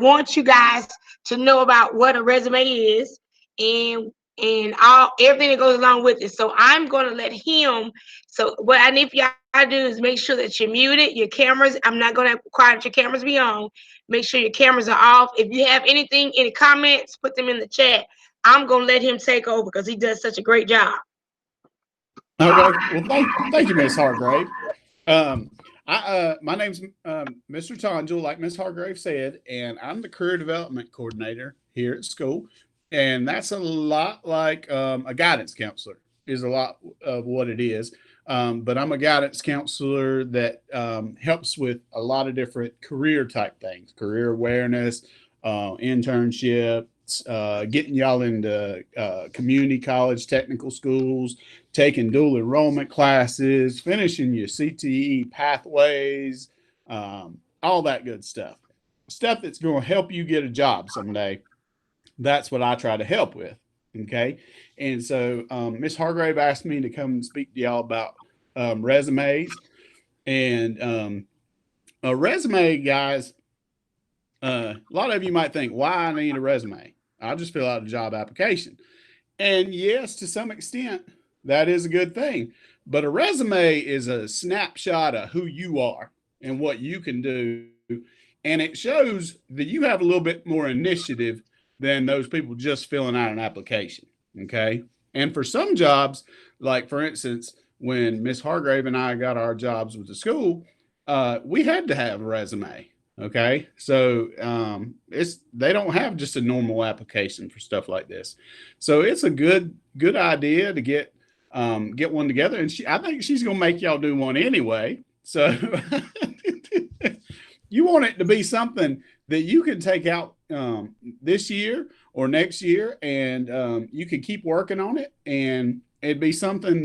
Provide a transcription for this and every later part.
want you guys to know about what a resume is and all everything that goes along with it. So I'm going to let him. So what I need for y'all to do is make sure that you're muted, your cameras. I'm not going to require that your cameras be on. Make sure your cameras are off. If you have anything, any comments, put them in the chat. I'm going to let him take over because he does such a great job. Okay. Well, thank you, Miss Hargrave. Um, my name's Mr. Tonjul, like Miss Hargrave said, and I'm the career development coordinator here at school. And that's a lot like a guidance counselor is a lot of what it is. But I'm a guidance counselor that helps with a lot of different career type things, career awareness, internship, getting y'all into community college, technical schools, taking dual enrollment classes, finishing your CTE pathways, all that good stuff. Stuff that's going to help you get a job someday. That's what I try to help with. Okay. And so Miss Hargrave asked me to come and speak to y'all about resumes. And a resume, guys, a lot of you might think, why I need a resume? I'll just fill out a job application. And yes, to some extent, that is a good thing. But a resume is a snapshot of who you are and what you can do. And it shows that you have a little bit more initiative than those people just filling out an application. Okay. And for some jobs, like for instance, when Miss Hargrave and I got our jobs with the school, we had to have a resume. Okay, so it's they don't have just a normal application for stuff like this, so it's a good idea to get one together. And I think she's gonna make y'all do one anyway. So you want it to be something that you can take out this year or next year, and you can keep working on it, and it'd be something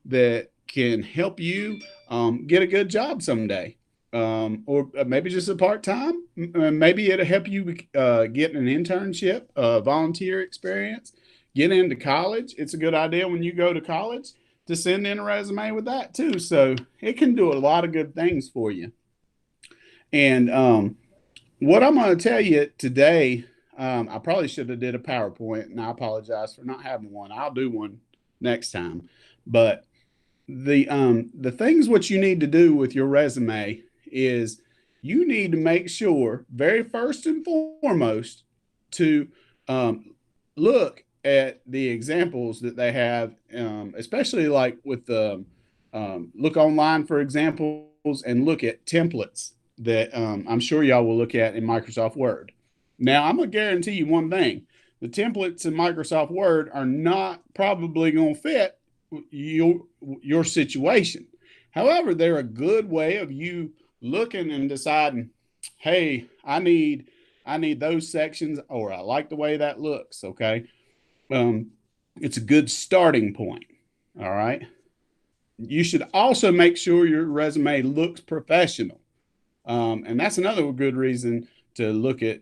that can help you get a good job someday. Or maybe just a part time. Maybe it'll help you get an internship, volunteer experience, get into college. It's a good idea when you go to college to send in a resume with that too. So it can do a lot of good things for you. And what I'm going to tell you today, I probably should have did a PowerPoint, and I apologize for not having one. I'll do one next time. But the things what you need to do with your resume is you need to make sure, very first and foremost, to look at the examples that they have, especially like with the look online for examples and look at templates that I'm sure y'all will look at in Microsoft Word. Now, I'm going to guarantee you one thing. The templates in Microsoft Word are not probably going to fit your situation. However, they're a good way of you looking and deciding, hey, I need those sections, or I like the way that looks. Okay. It's a good starting point. All right. You should also make sure your resume looks professional. And that's another good reason to look at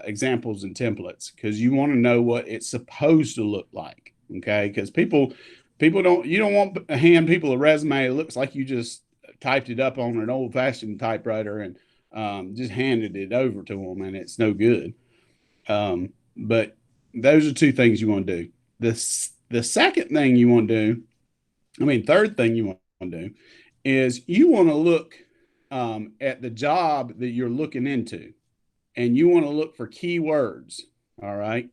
examples and templates, because you want to know what it's supposed to look like. Okay. Because you don't want to hand people a resume that looks like you just typed it up on an old fashioned typewriter and just handed it over to them, and it's no good. But those are two things you want to do. The second thing you want to do, third thing you want to do is you want to look at the job that you're looking into, and you want to look for keywords. All right.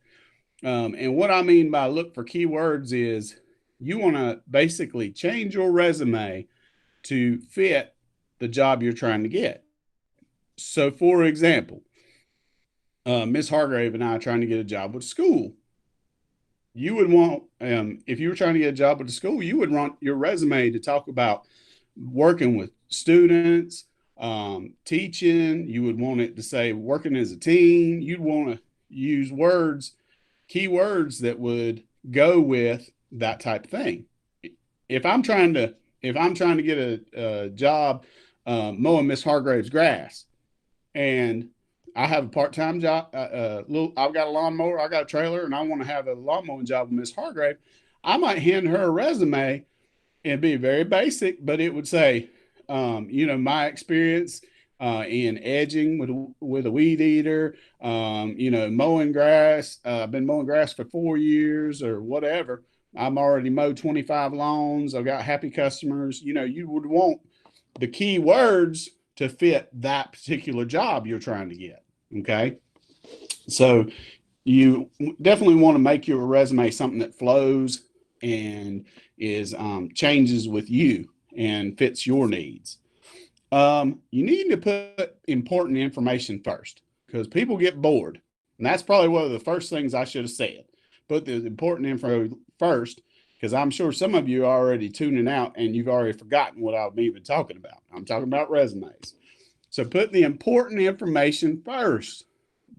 And what I mean by look for keywords is you want to basically change your resume to fit the job you're trying to get. So, for example, Miss Hargrave and I are trying to get a job with school. You would want, if you were trying to get a job with the school, you would want your resume to talk about working with students, teaching. You would want it to say working as a team. You'd want to use keywords that would go with that type of thing. If I'm trying to get a job mowing Miss Hargrave's grass, and I have a part-time job, I've got a lawnmower, I got a trailer, and I want to have a lawn mowing job with Miss Hargrave, I might hand her a resume and be very basic, but it would say, my experience in edging with a weed eater, mowing grass. I've been mowing grass for 4 years or whatever. I'm already mowed 25 lawns. I've got happy customers. You would want the key words to fit that particular job you're trying to get. Okay. So you definitely want to make your resume something that flows and is changes with you and fits your needs. You need to put important information first because people get bored. And that's probably one of the first things I should have said. Put the important info first because I'm sure some of you are already tuning out and you've already forgotten what I'm even talking about. I'm talking about resumes. So put the important information first.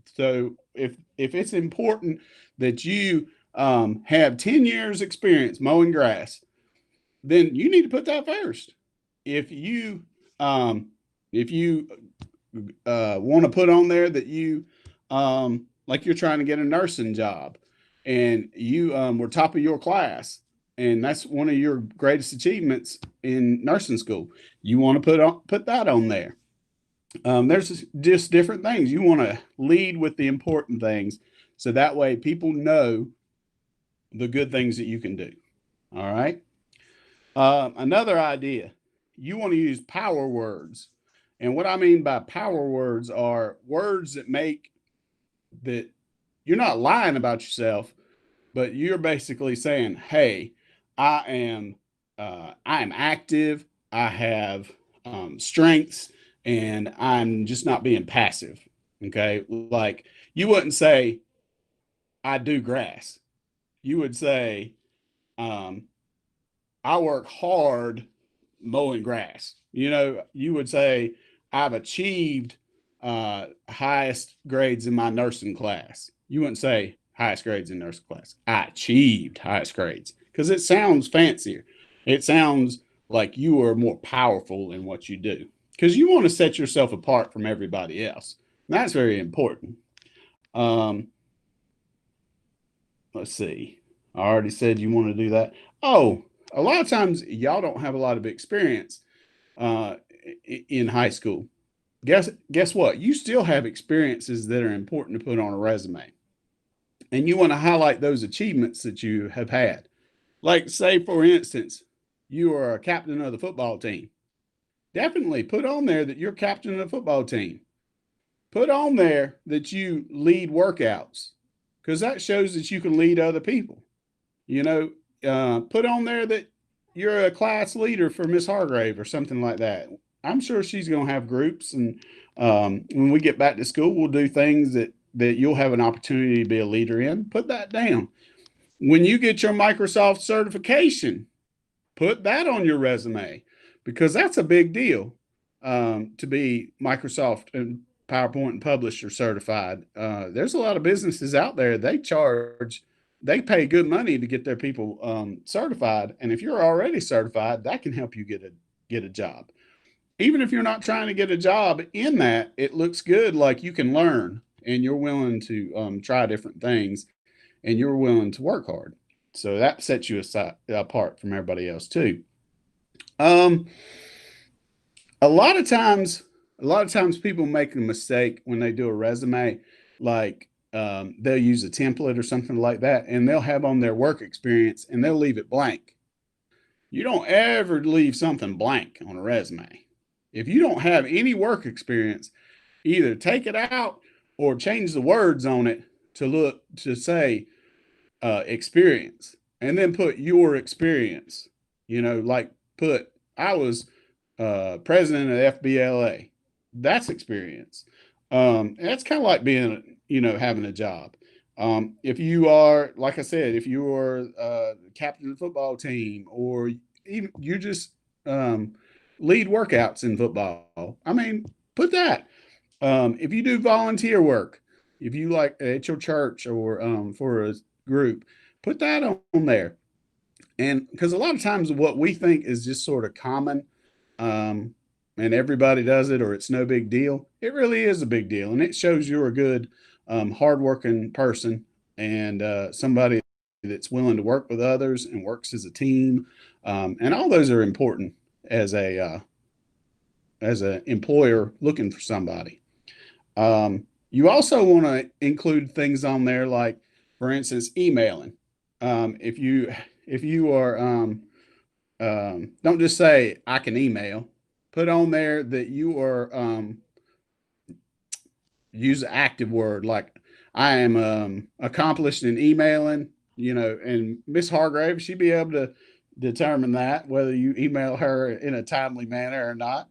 So if it's important that you have 10 years experience mowing grass, then you need to put that first. If you um, if you want to put on there that you like you're trying to get a nursing job and you were top of your class and that's one of your greatest achievements in nursing school, you want to put that on there. There's just different things. You want to lead with the important things so that way people know the good things that you can do. All right. Another idea, you want to use power words. And what I mean by power words are words that make that you're not lying about yourself, but you're basically saying, "Hey, I am, I am active. I have strengths, and I'm just not being passive." Okay, like you wouldn't say, "I do grass." You would say, um, "I work hard mowing grass." You would say, "I've achieved highest grades in my nursing class." You wouldn't say highest grades in nursing class. I achieved highest grades because it sounds fancier. It sounds like you are more powerful in what you do because you want to set yourself apart from everybody else. And that's very important. Um, let's see. I already said you want to do that. Oh, a lot of times y'all don't have a lot of experience uh, in high school. Guess what? You still have experiences that are important to put on a resume, and you want to highlight those achievements that you have had. Like, say, for instance, you are a captain of the football team. Definitely put on there that you're captain of the football team. Put on there that you lead workouts because that shows that you can lead other people. You know, put on there that you're a class leader for Miss Hargrave or something like that. I'm sure she's going to have groups, and when we get back to school, we'll do things that you'll have an opportunity to be a leader in. Put that down. When you get your Microsoft certification, put that on your resume because that's a big deal to be Microsoft and PowerPoint and Publisher certified. There's a lot of businesses out there, they pay good money to get their people certified. And if you're already certified, that can help you get a job. Even if you're not trying to get a job in that, it looks good like you can learn and you're willing to try different things and you're willing to work hard. So that sets you apart from everybody else too. Um, a lot of times, a lot of times people make a mistake when they do a resume, like they'll use a template or something like that, and they'll have on their work experience and they'll leave it blank. You don't ever leave something blank on a resume. If you don't have any work experience, either take it out or change the words on it to say experience, and then put your experience. Like put I was president of FBLA. That's experience. That's kind of like being, having a job. If you are, like I said, if you are captain of the football team, or even you just lead workouts in football, I mean, put that. If you do volunteer work, if you like at your church or for a group, put that on there. And because a lot of times what we think is just sort of common, um, and everybody does it or it's no big deal, it really is a big deal. And it shows you're a good, hardworking person and somebody that's willing to work with others and works as a team. And all those are important as as an employer looking for somebody. You also want to include things on there like, for instance, emailing. If you are don't just say I can email. Put on there that you are use an active word like I am accomplished in emailing. And Miss Hargrave, she'd be able to determine that whether you email her in a timely manner or not.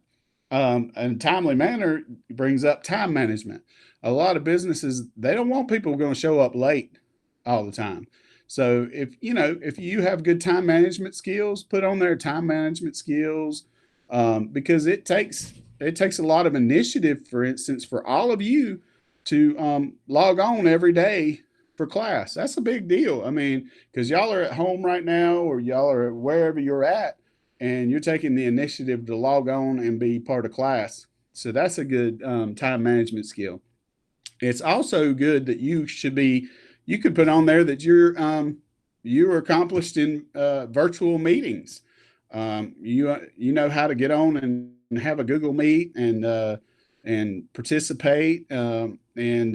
And timely manner brings up time management. A lot of businesses, they don't want people going to show up late all the time. So if you have good time management skills, put on there time management skills, because it takes a lot of initiative, for instance, for all of you to log on every day for class. That's a big deal. I mean, because y'all are at home right now, or y'all are wherever you're at, and you're taking the initiative to log on and be part of class. So that's a good time management skill. It's also good that you could put on there that you're accomplished in virtual meetings. You know how to get on and have a Google Meet and participate, and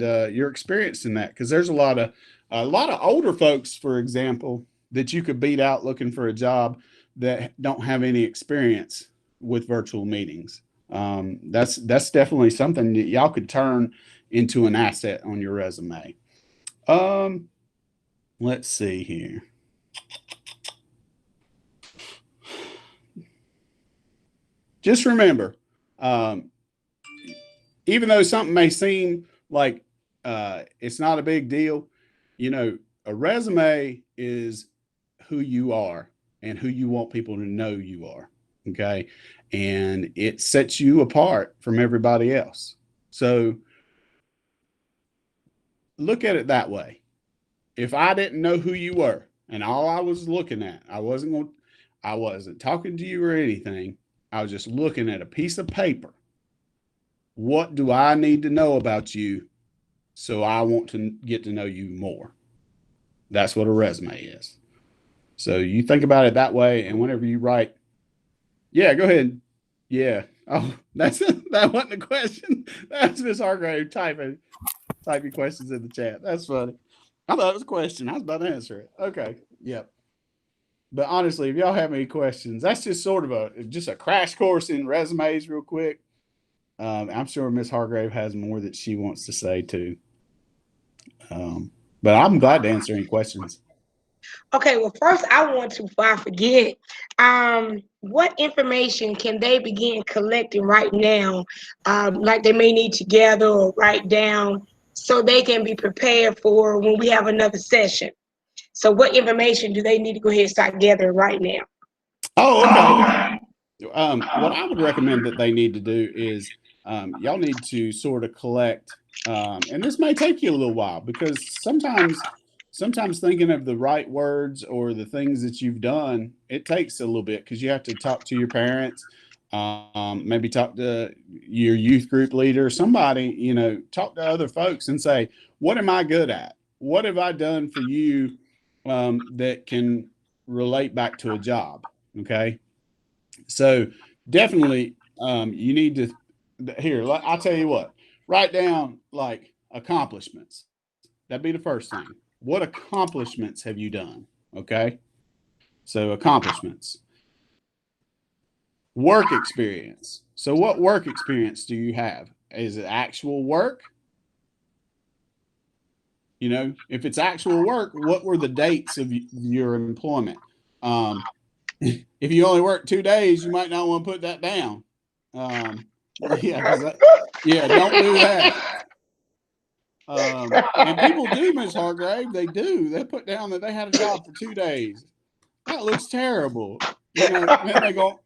you're experienced in that, because there's a lot of older folks, for example, that you could beat out looking for a job that don't have any experience with virtual meetings. That's definitely something that y'all could turn into an asset on your resume. Um, let's see here. Just remember, um, even though something may seem like it's not a big deal, a resume is who you are and who you want people to know you are. Okay. And it sets you apart from everybody else. So look at it that way. If I didn't know who you were and all I was looking at, I wasn't talking to you or anything. I was just looking at a piece of paper. What do I need to know about you so I want to get to know you more? That's what a resume is. So you think about it that way, and whenever you write, yeah, go ahead. Yeah. Oh, that wasn't a question. That's Miss Hargrave typing questions in the chat. That's funny. I thought it was a question. I was about to answer it. Okay. Yep. But honestly, if y'all have any questions, that's just sort of a crash course in resumes, real quick. I'm sure Miss Hargrave has more that she wants to say too. But I'm glad to answer any questions. Okay, well, first I want to, before I forget, what information can they begin collecting right now, like they may need to gather or write down, so they can be prepared for when we have another session? So what information do they need to go ahead and start gathering right now? Oh, okay. What I would recommend that they need to do is y'all need to sort of collect, and this may take you a little while, because sometimes thinking of the right words or the things that you've done, it takes a little bit, because you have to talk to your parents, maybe talk to your youth group leader, somebody, talk to other folks and say, what am I good at? What have I done for you that can relate back to a job? Okay. So definitely, you need to, here, I'll tell you what, write down like accomplishments. That'd be the first thing. What accomplishments have you done? Okay. So accomplishments. Work experience. So what work experience do you have? Is it actual work? If it's actual work, what were the dates of your employment? If you only work 2 days, you might not want to put that down. Yeah, don't do that. And people do, Ms. Hargrave, they do. They put down that they had a job for 2 days. That looks terrible. Then they go,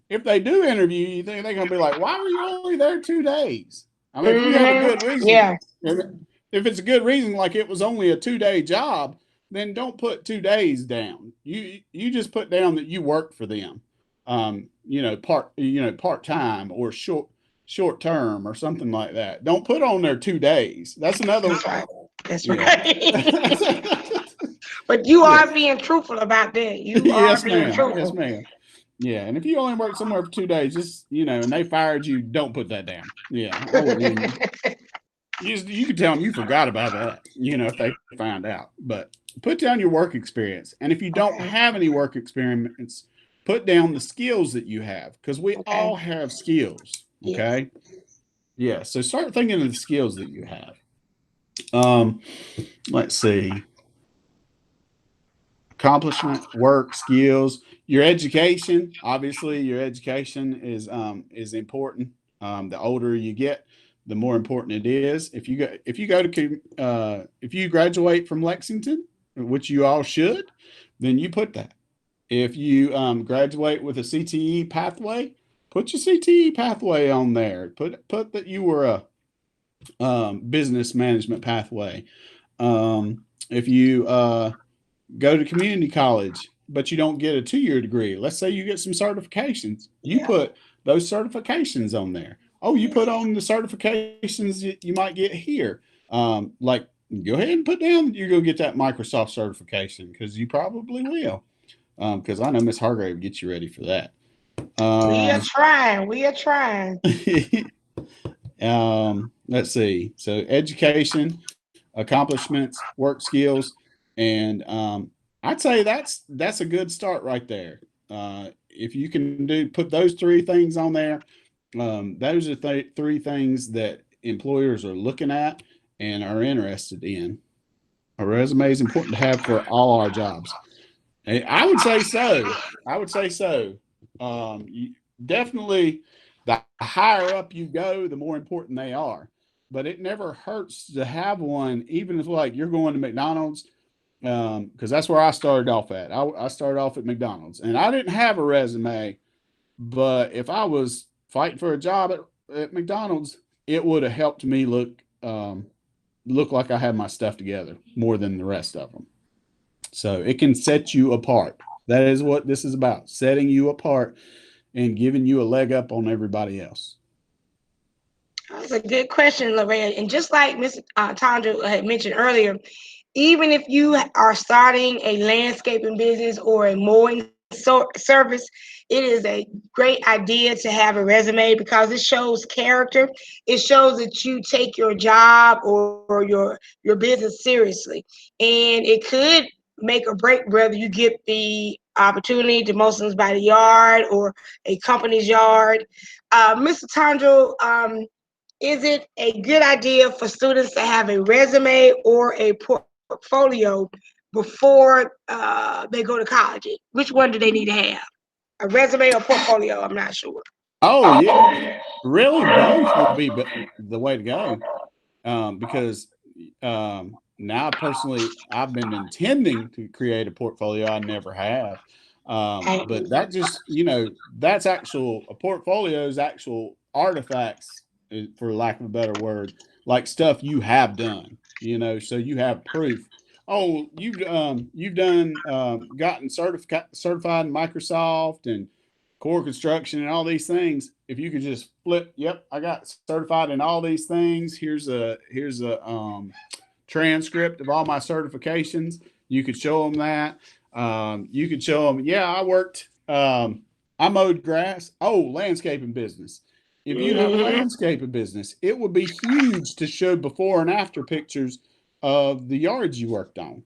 if they do interview you, they're going to be like, why were you only there 2 days? I mean, if you have a good reason, Yeah. if it's a good reason, like it was only a 2-day job, then don't put 2 days down. You just put down that you worked for them, part time or short term or something like that. Don't put on there 2 days. That's another. That's right. That's Yeah. right. But you are being truthful about that. You are Yes, being ma'am. truthful. Yes, ma'am. Yeah, and if you only work somewhere for 2 days, just and they fired you, don't put that down. Yeah, I wouldn't even. You could tell them you forgot about that. If they find out. But put down your work experience, and if you don't Okay. have any work experience, put down the skills that you have because we Okay. all have skills. Yes. Okay. Yeah. So start thinking of the skills that you have. Um, let's see. Accomplishment, work, skills, your education. Obviously, your education is important. The older you get, the more important it is. If you graduate from Lexington, which you all should, then you put that. If you graduate with a CTE pathway, put your CTE pathway on there. Put that you were a business management pathway. If you go to community college, but you don't get a 2 year degree. Let's say you get some certifications. You Yeah. put those certifications on there. Oh, you put on the certifications you might get here. Like, go ahead and put down you're going to get that Microsoft certification because you probably will. Because I know Miss Hargrave gets you ready for that. We are Um, trying. We are trying. let's see. So education, accomplishments, work skills, and I'd say that's a good start right there. If you can put those three things on there, those are three things that employers are looking at and are interested in. A resume is important to have for all our jobs. I would say so. I would say so. Definitely, the higher up you go, the more important they are. But it never hurts to have one, even if like you're going to McDonald's, because that's where I started off at. I started off at McDonald's, and I didn't have a resume. But if I was fighting for a job at McDonald's, it would have helped me look like I had my stuff together more than the rest of them. So it can set you apart. That is what this is about, setting you apart and giving you a leg up on everybody else. That's a good question, Lorraine. And just like Ms. Tandra had mentioned earlier, even if you are starting a landscaping business or a mowing service, it is a great idea to have a resume because it shows character. It shows that you take your job or your business seriously, and it could make or break whether you get the opportunity to mow somebody's yard or a company's yard. Mr. Tandro, is it a good idea for students to have a resume or a portfolio before they go to college? Which one do they need to have? A resume or portfolio? I'm not sure. Oh yeah, really, both would be the way to go. Because now personally, I've been intending to create a portfolio. I never have. But that just, that's actual, a portfolio is actual artifacts, for lack of a better word, like stuff you have done, so you have proof. Oh, you've done, gotten certified in Microsoft and core construction and all these things. If you could just flip, yep, I got certified in all these things. Here's a transcript of all my certifications. You could show them that. You could show them, yeah, I worked. I mowed grass. Oh, landscaping business. If you have a Mm-hmm. landscaping business, it would be huge to show before and after pictures of the yards you worked on.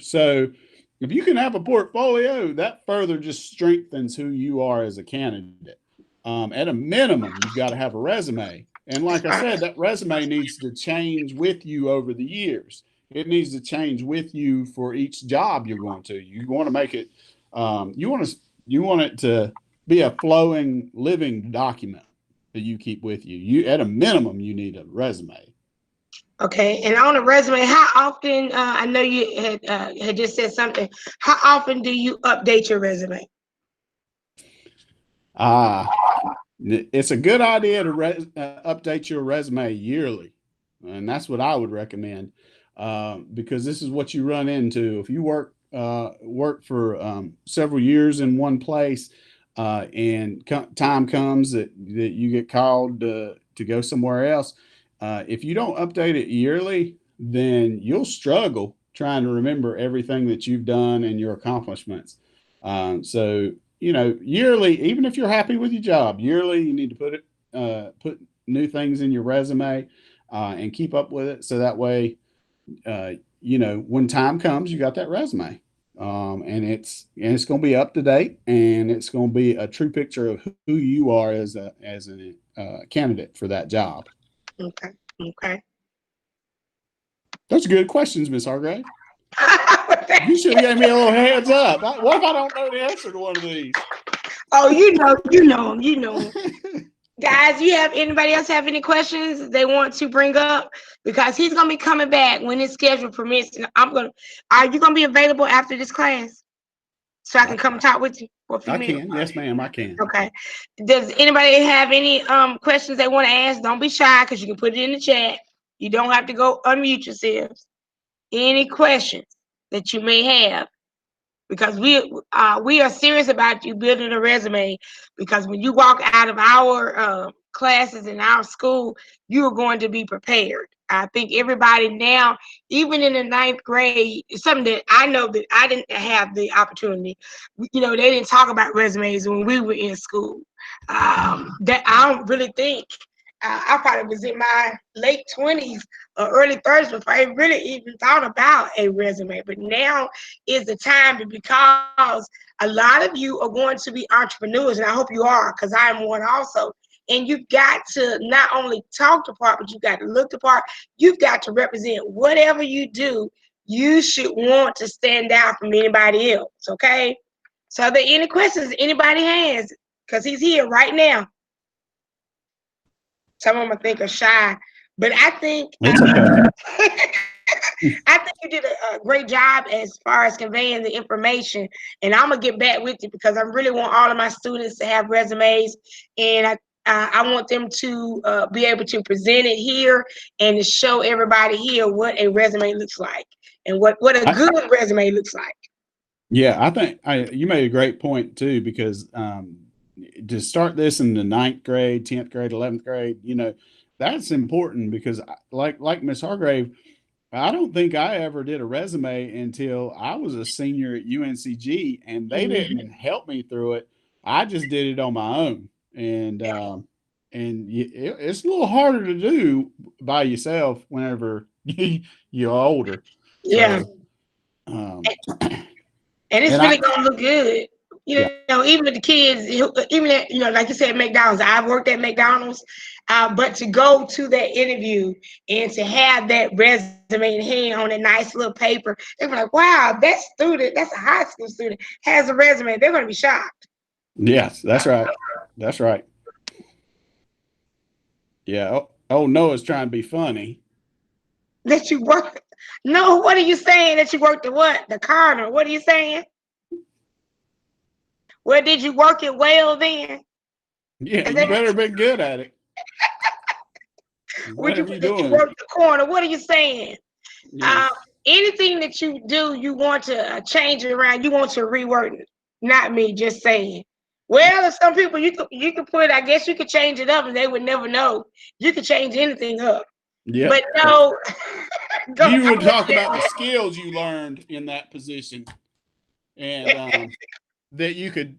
So if you can have a portfolio, that further just strengthens who you are as a candidate. At a minimum, you've got to have a resume. And like I said, that resume needs to change with you over the years. It needs to change with you for each job you're going to. You want to make it, you want it to be a flowing, living document that you keep with you. You at a minimum, you need a resume. Okay, and on a resume, how often? I know you had just said something. How often do you update your resume? Ah, it's a good idea to update your resume yearly, and that's what I would recommend, because this is what you run into if you work for several years in one place, and time comes that you get called to go somewhere else. If you don't update it yearly, then you'll struggle trying to remember everything that you've done and your accomplishments. So yearly, even if you're happy with your job, yearly you need to put new things in your resume, and keep up with it. So that way, uh, when time comes, you got that resume, and it's going to be up to date, and it's going to be a true picture of who you are as a candidate for that job. Okay. Okay. Those are good questions, Miss Hargrave. You should have gave me a little heads up. What if I don't know the answer to one of these? Oh, you know 'em. Guys, you have anybody else have any questions they want to bring up? Because he's gonna be coming back when his schedule permits. And are you gonna be available after this class so I I, can come talk with you for a few I minutes? can. Yes, ma'am, I can. Okay. Does anybody have any questions they want to ask? Don't be shy because you can put it in the chat. You don't have to go unmute yourselves. Any questions that you may have, because we are serious about you building a resume, because when you walk out of our classes in our school, you are going to be prepared. I think everybody now, even in the ninth grade, something that I know that I didn't have the opportunity. They didn't talk about resumes when we were in school. That I don't really think. I probably was in my late 20s or early 30s before I really even thought about a resume. But now is the time, because a lot of you are going to be entrepreneurs, and I hope you are, because I am one also. And you've got to not only talk the part, but you've got to look the part. You've got to represent whatever you do. You should want to stand out from anybody else. Okay. So, are there any questions anybody has? Because he's here right now. Some of them I think are shy, but I think It's okay. I think you did a great job as far as conveying the information. And I'm gonna get back with you because I really want all of my students to have resumes, and I want them to be able to present it here and to show everybody here what a resume looks like and what a I, good resume looks like. yeah, I think you made a great point too, because to start this in the ninth grade, 10th grade, 11th grade, that's important because like Miss Hargrave, I don't think I ever did a resume until I was a senior at UNCG, and they Mhm. didn't help me through it. I just did it on my own, it's a little harder to do by yourself whenever you're older. Yeah, So, um, and it's and really gonna look good. yeah, Even the kids, even at, like you said, McDonald's. I've worked at McDonald's, but to go to that interview and to have that resume in hand on a nice little paper, they're like, "Wow, that student, that's a high school student, has a resume." They're gonna be shocked yes, that's right, that's right. Yeah. Oh, Noah's trying to be funny. that you work. No, what are you saying? That you worked at what? The corner. What are you saying? Where did you work it well then? Yeah, Is you that what better have been good at it. would you Whatever you're that you doing. worked the corner? What are you saying? Uh, Yes. Anything that you do, you want to change it around. You want to rework it. Not me, just saying. Well, if some people you could put, I guess you could change it up, and they would never know. You could change anything up, but Yep. no. You would talk about the skills you learned in that position, and that you could,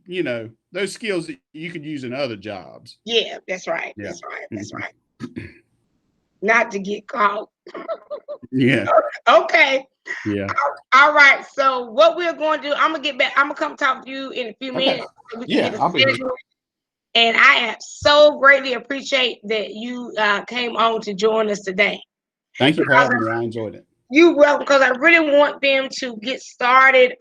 those skills that you could use in other jobs. Yeah, that's right. Yeah. That's right. That's Mhm. right. Not to get caught. Yeah. Okay. Yeah. All right. So what we're going to do, I'm gonna get back. I'm gonna come talk to you in a few Okay. minutes so we can Yeah, get a I'll be here. schedule. And I am so greatly appreciate that you came on to join us today. Thank you for Because having me. I enjoyed it. you welcome. Because I really want them to get started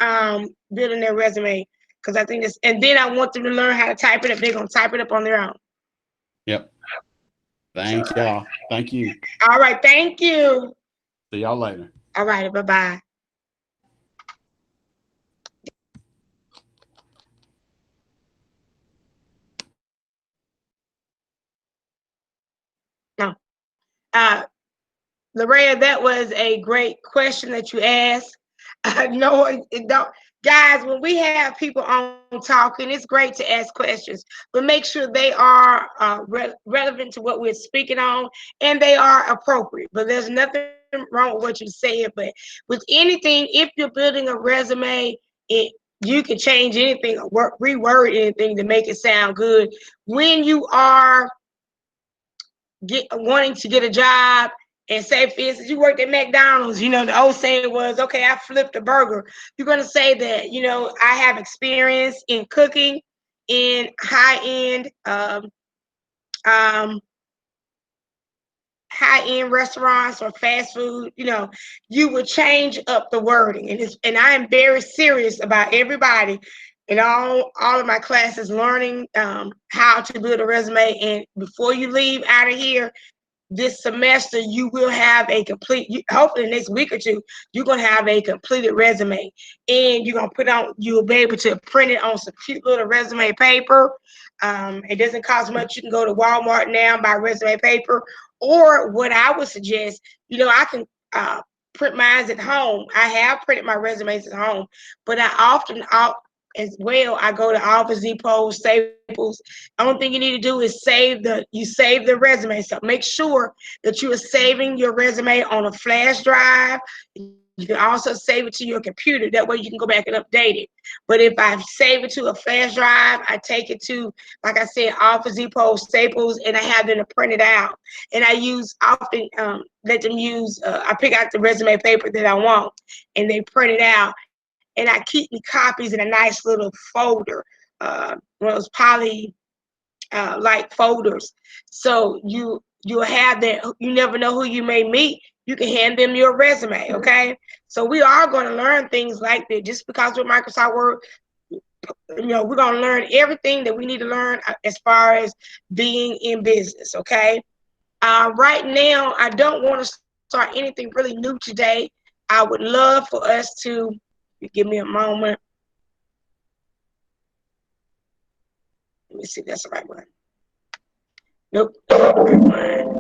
building their resume. Because I think this, and then I want them to learn how to type it up. They're gonna type it up on their own. Yep. So, Thank y'all. Thank you. all right. Thank you. See y'all later. All right. Bye bye. No. Uh, Larea, that was a great question that you asked. No, it don't. Guys, when we have people on talking, it's great to ask questions, but make sure they are relevant to what we're speaking on and they are appropriate. But there's nothing wrong with what you said. But with anything, if you're building a resume, it you can change anything or reword anything to make it sound good. When you are wanting to get a job, and say, for instance, you worked at McDonald's, the old saying was, okay, I flipped a burger. You're going to say that, I have experience in cooking in high-end restaurants or fast food. You would change up the wording, and I am very serious about everybody in all of my classes learning how to build a resume. And before you leave out of here this semester, you will have a hopefully next week or two, you're going to have a completed resume, and you're going to you'll be able to print it on some cute little resume paper. It doesn't cost much. You can go to Walmart now and buy resume paper, or what I would suggest, I can print mine at home. I have printed my resumes at home, but I often as well, I go to Office Depot, Staples. Only thing you need to do is save the resume. So make sure that you are saving your resume on a flash drive. You can also save it to your computer. That way you can go back and update it. But if I save it to a flash drive, I take it to, like I said, Office Depot, Staples, and I have them to print it out. And I often let them use, I pick out the resume paper that I want, and they print it out. And I keep the copies in a nice little folder, one of those poly like folders. So you'll have that. You never know who you may meet. You can hand them your resume, okay? So we are going to learn things like that. Just because with Microsoft Word, we're going to learn everything that we need to learn as far as being in business, okay? Right now, I don't want to start anything really new today. I would love for us to, give me a moment. Let me see, that's the right one. Nope, that's not the right one.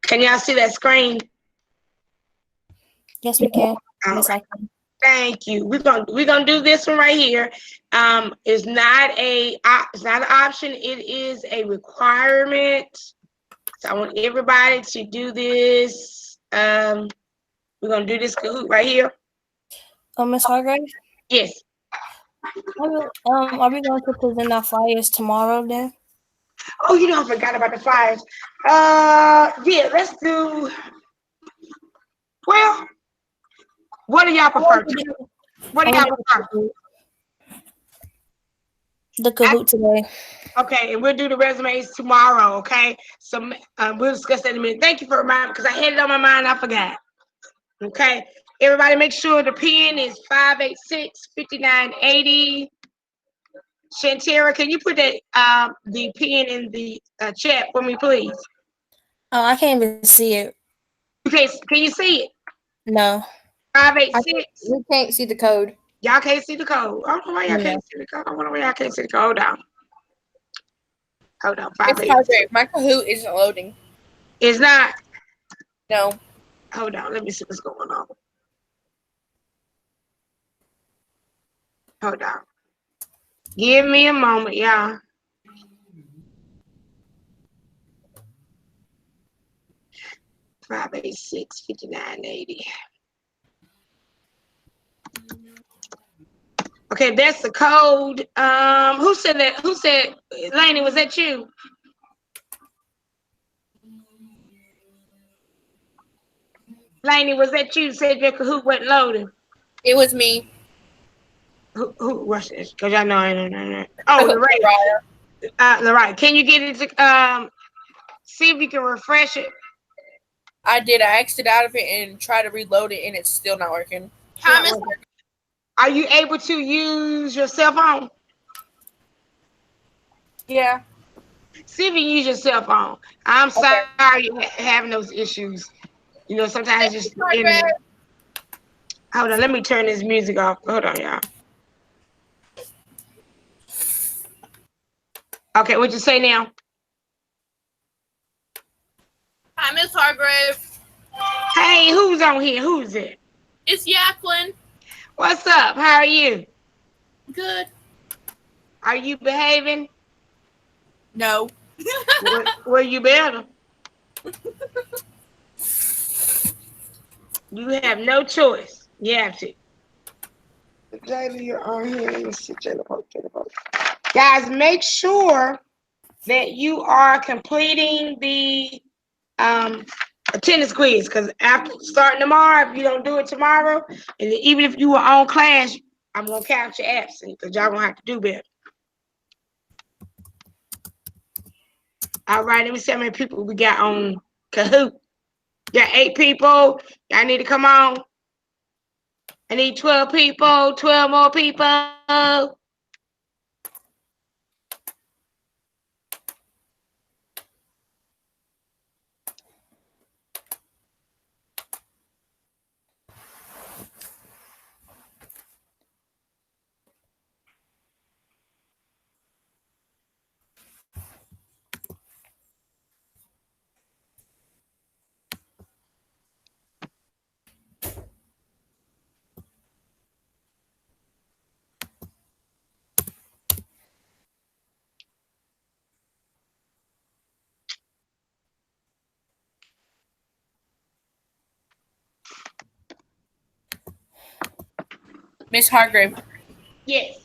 Can y'all see that screen? Yes, we can. Yes, I can. Thank you. We're gonna do this one right here. It's not an option. It is a requirement. So I want everybody to do this. We're gonna do this Kahoot right here. Ms. Hargrave? Yes. Are we going to present our flyers tomorrow then? Oh, I forgot about the flyers. Yeah, let's do. Well, what do y'all prefer? What do y'all prefer? The Kahoot today. Okay, and we'll do the resumes tomorrow, okay? So we'll discuss that in a minute. Thank you for reminding, because I had it on my mind, I forgot. Okay, everybody make sure the pin is 586-5980. Shantara, can you put that the pin in the chat for me, please? Oh, I can't even see it. Okay, can you see it? No. 586. We can't see the code. Y'all can't see the code. I don't know why y'all can't see the code. I wonder why y'all can't see the code. Hold on. 586. My Kahoot isn't loading. It's not? No. Hold on. Let me see what's going on. Hold on. Give me a moment, y'all. $586-5980. Okay, that's the code. Who said that? Who said, Lainey, was that you? Lainey, was that you? Said your Kahoot wasn't loading. It was me. Who was this? Because y'all know I don't know. Oh, Lorraine. Lorraine, can you get it to see if you can refresh it? I did. I exited out of it and tried to reload it, and it's still not working. Are you able to use your cell phone? Yeah. See if you use your cell phone. I'm sorry you're having those issues. Sometimes just hold on. Let me turn this music off. Hold on, y'all. Okay, what'd you say now? Hi, Miss Hargrave. Hey, who's on here? Who's it? It's Jacqueline. What's up? How are you? Good. Are you behaving? No. Well, you better. You have no choice. You have to. Jayla, you're on here. Let me see. Jayla post. Guys, make sure that you are completing the attendance quiz, because after starting tomorrow, if you don't do it tomorrow, and even if you were on class, I'm gonna count your absent because y'all gonna have to do better. All right, let me see how many people we got on Kahoot. Got 8 people. Y'all need to come on. I need 12 people. 12 more people. Miss Hargrave. Yes.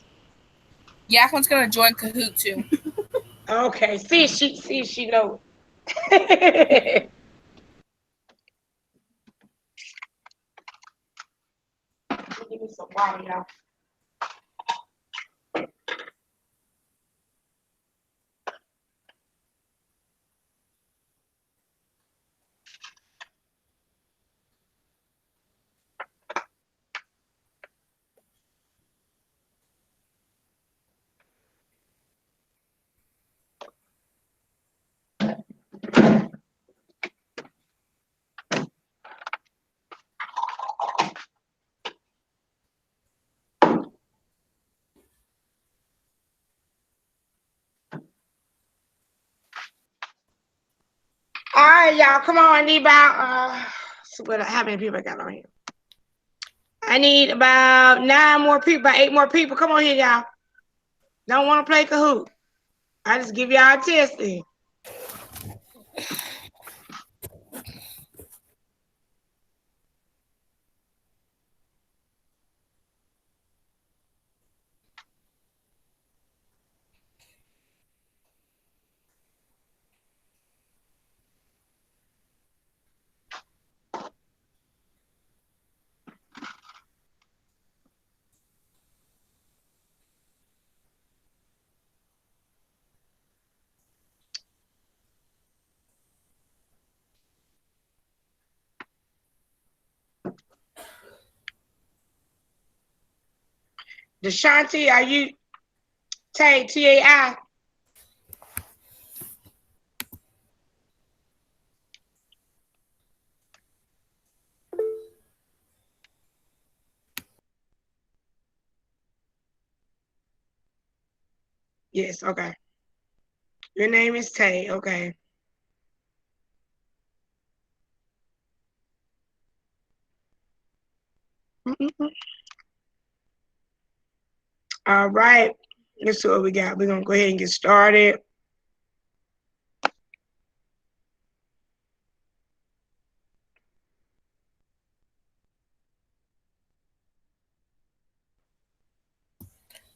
Jacqueline's gonna join Kahoot too. Okay. See if she know. Give me some water, y'all. All right, y'all. Come on. I need about how many people I got on here? I need about 9 more people, about 8 more people. Come on here, y'all. Don't want to play Kahoot. I just give y'all a test then. Deshanti, are you TAI? Yes, okay. Your name is Tay, okay. All right. Let's see what we got. We're going to go ahead and get started.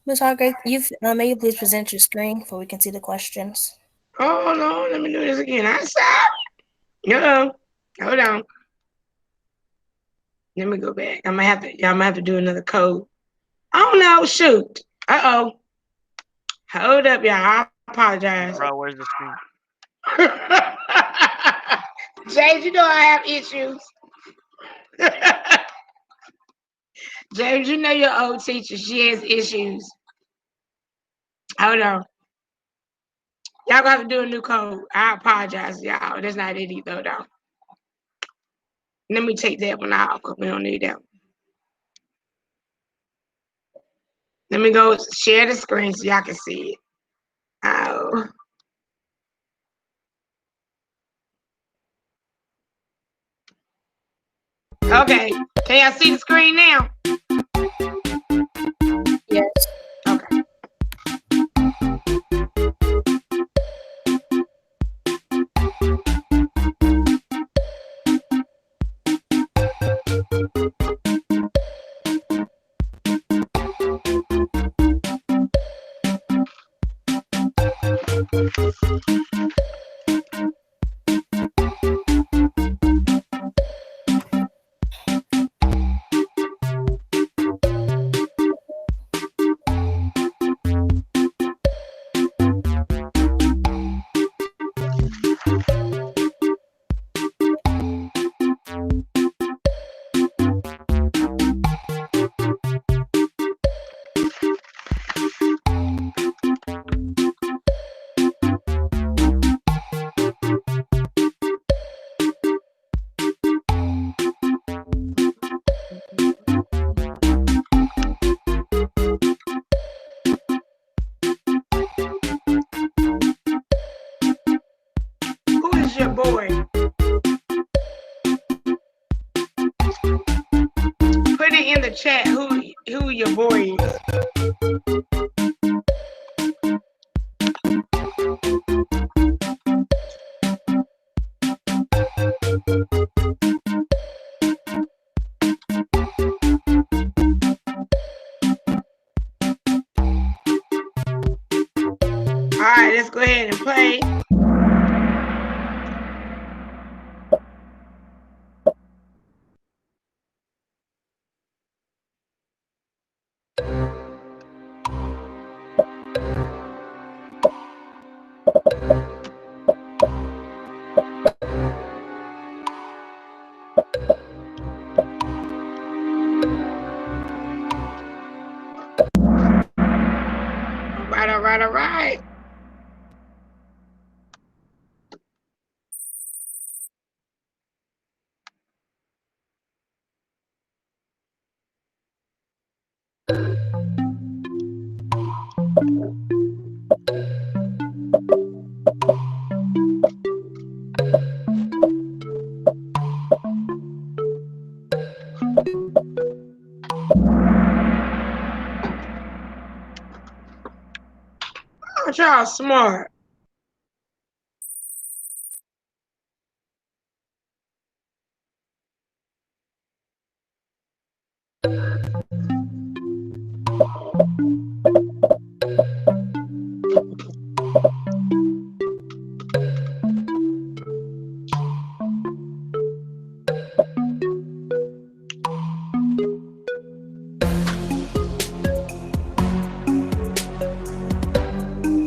Ms. Hargrave, may you please present your screen so we can see the questions? Oh, no. Let me do this again. I'm sorry. No. Hold on. Let me go back. I'm gonna have to do another code. Oh no, shoot. Uh-oh. Hold up, y'all. I apologize. Bro, where's the screen? James, you know I have issues. James, you know your old teacher. She has issues. Hold on. Y'all gonna have to do a new code. I apologize, y'all. That's not it either, though. Let me take that one out because we don't need that one. Let me go share the screen so y'all can see it. Oh. Okay. Can y'all see the screen now? Yes. Okay. Who's your boy? Put it in the chat who your boy is. All right, let's go ahead and play. All right. Oh, y'all smart.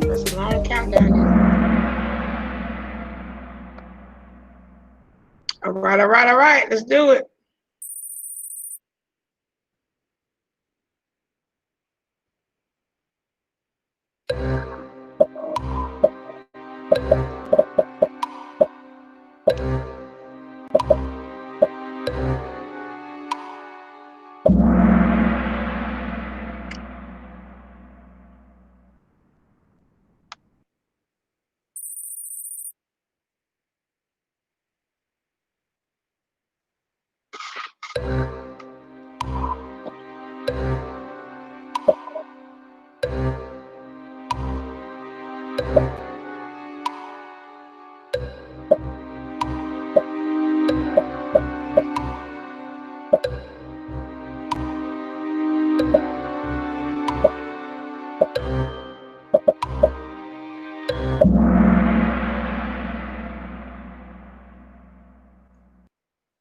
That's a long countdown. All right. Let's do it.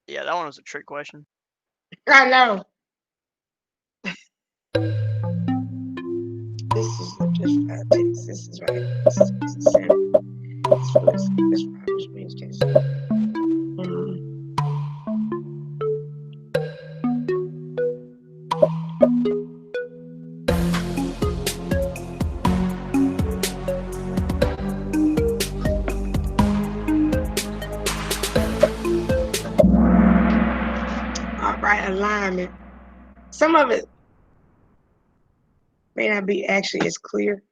Yeah, that one was a trick question. I know. This is just text. This is right. This is send. This which means text. All right, alignment. Some of it may not be actually as clear.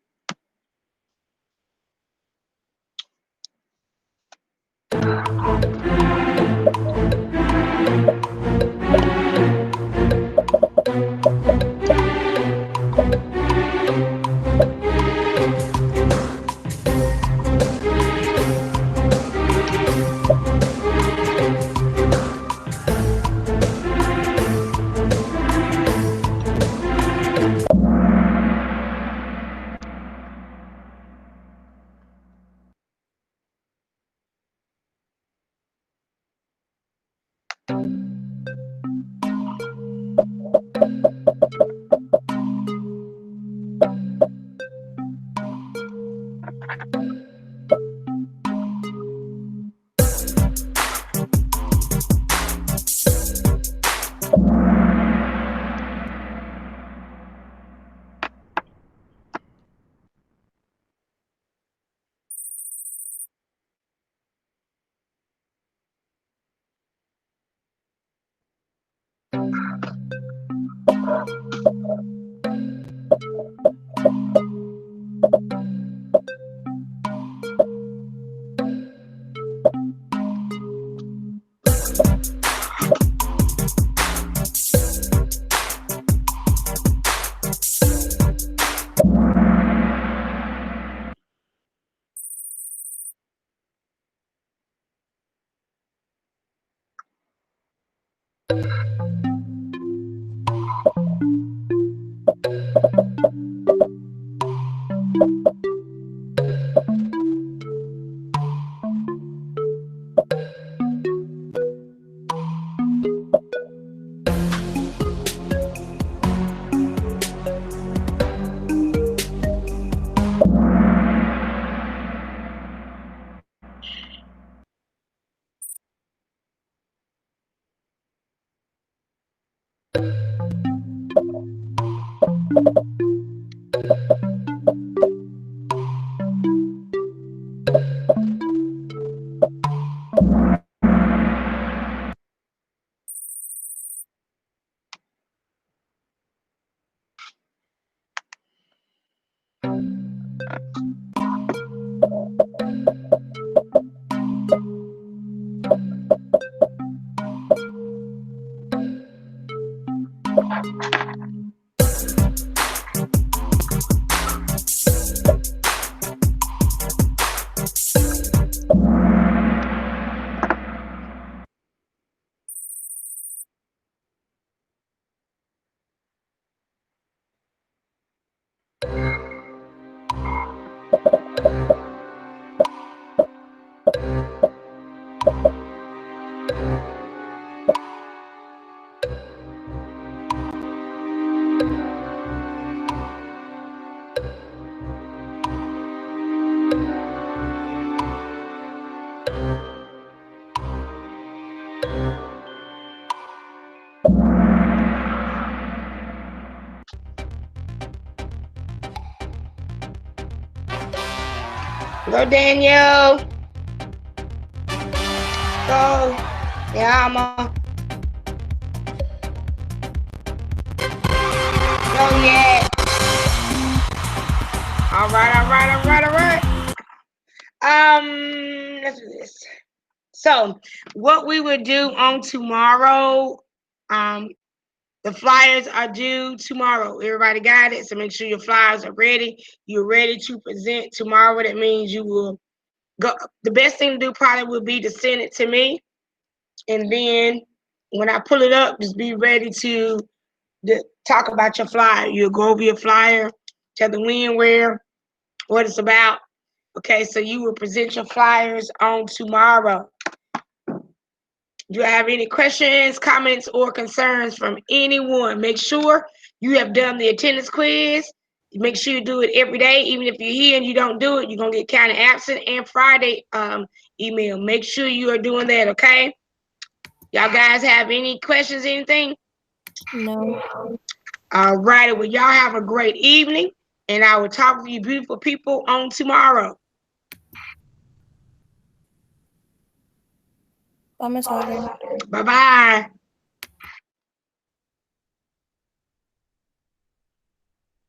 Go, Daniel. Go. Yeah, Alma. Go yet. All right. Let's do this. So, what we would do on tomorrow, the flyers are due tomorrow. Everybody got it? So make sure your flyers are ready. You're ready to present tomorrow. That means you will go. The best thing to do probably would be to send it to me. And then when I pull it up, just be ready to talk about your flyer. You'll go over your flyer, tell the when, where, what it's about. Okay, so you will present your flyers on tomorrow. Do you have any questions, comments, or concerns from anyone? Make sure you have done the attendance quiz. Make sure you do it every day. Even if you're here and you don't do it, you're going to get counted absent. And Friday email. Make sure you are doing that, okay? Y'all guys have any questions, anything? No. All right. Well, y'all have a great evening. And I will talk to you beautiful people on tomorrow. Bye, Miss Harder. Bye-bye.